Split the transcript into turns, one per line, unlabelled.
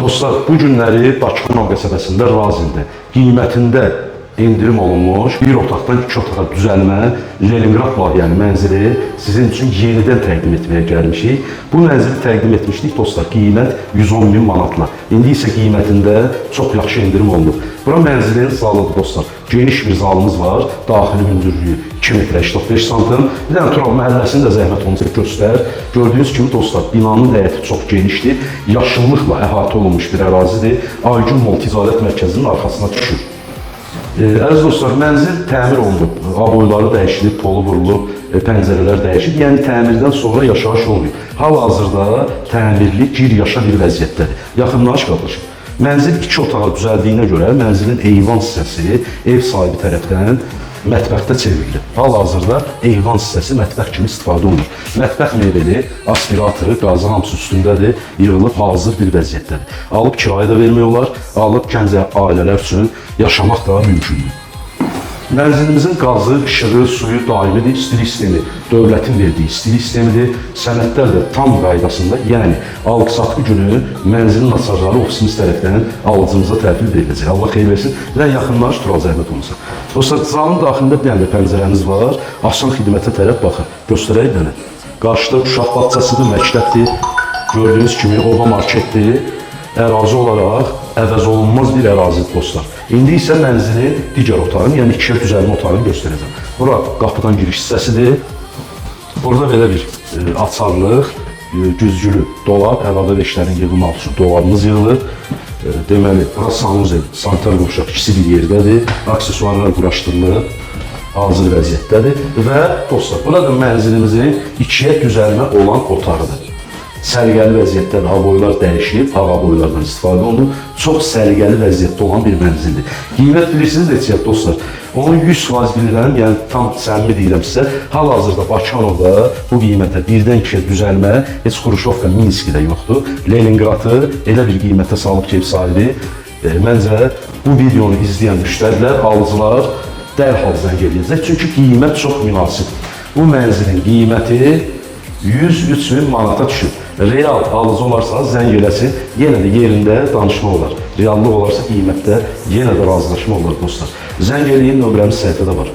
Dostlar, bu günləri Bakı Konak qəsəbəsində Razində qiymətində indirim olunmuş bir otaqdan 2 otağa düzəlmə Leningrad layihəli mənzili sizin üçün yenidən təqdim etməyə gəlmişik. Bu mənzili təqdim etmişdik dostlar, qiymət 110.000 manatla. İndi isə qiymətində çox yaxşı indirim olunub. Bura mənzilin zalıdır dostlar. Geniş bir zalımız var. Daxili hündürlüyü 2 metrə 85 santim. Bir dənə Tural məhəlləsini də zəhmət olunca göstər. Gördüyünüz kimi dostlar, binanın həyəti çox genişdir. Yaşıllıqla əhatə olunmuş bir ərazidir. Aygün Mall Ticarət Mərkəzinin arxasına düşür. Əziz dostlar, mənzil təmir olunub. Aboyları dəyişilib, polu vurulub, pəncərələr dəyişilib. Yəni təmirdən sonra yaşayış olmuyor. Hal-hazırda təmirli, gir-yaşa bir vəziyyətdədir. Yaxınlaş qardaşım. Mənzil 2 otağa düzəldiyinə görə mənzilin eyvan hissəsi ev sahibi tərəfdən mətbəxdə çevrilir. Hal-hazırda eyvan hissəsi mətbəx kimi istifadə olunur. Mətbəx mebeli, aspiratoru, qazı hamısı üstündədir, yığılıb hazır bir vəziyyətdədir. Alıb kirayə də vermək olar, alıb gənc ailələr üçün yaşamaq da mümkündür. Mənzilimizin qazı, işığı, suyu daimidir, istilik sistemi dövlətin verdiyi istilik sistemidir. Sənədlər də tam qaydasında, yəni alqı-satqı günü mənzilin açarları ofisimiz tərəfdən alıcımıza təhvil veriləcək. Allah xeyir versin. Bir yaxınlaş, Tural zəhmət olunsa. Dostlar, zalın daxilində bir dənə pəncərəmiz var. Asan xidmətə tərəf baxın. Göstərək dənə. Qarşıda uşaq bağçasıdır, məktəbdir. Gördüyünüz kimi oba marketdir. Ərazi olaraq əvəz olunmaz bir ərazidir dostlar. İndi isə mənzilin digər otağını, yəni 2 düzəlmə otağını göstərəcəm. Bura qapıdan giriş hissəsidir. Burada belə bir açarlıq, güzgülü dolab, əlavə veşlərin yığılmaq üçün dolabımız yığılır. Deməli, bura sanuzel, sanitar qovşaq ikisi bir yerdədir. Aksesuarlar quraşdırılıb, hazır vəziyyətdədir. Və dostlar, burada mənzilimizin 2-yə düzəlmə olan otağıdır. Səliqəli vəziyyətdə aboylar dəyişib, ağ aboylardan istifadə olunur. Çox səliqəli vəziyyətdə olan bir mənzildir. Qiymət bilirsiniz neçəyə dostlar? Onu 100% bilirəm, yəni tam səmimi deyirəm sizə. Hal-hazırda Bakıxanovda bu qiymətə 1-dən 2-yə düzəlmə, heç Xruşovka, Minskidə yoxdur. Leningradı elə bir qiymətə salıb ki, ev sahibi. Məncə bu videonu izləyən müştərilər, alıcılar dərhal zəng edəcək. Çünki qiymət çox münasib. Bu mənzilin qiyməti 103.000 manata düşür. Real alıcı olarsanız zəng eləsin, yenə də yerində danışma olar. Reallıq olarsa qiymətdə yenə də razılaşma olar dostlar. Zəng eləyin, nömrəmiz səhifədə var.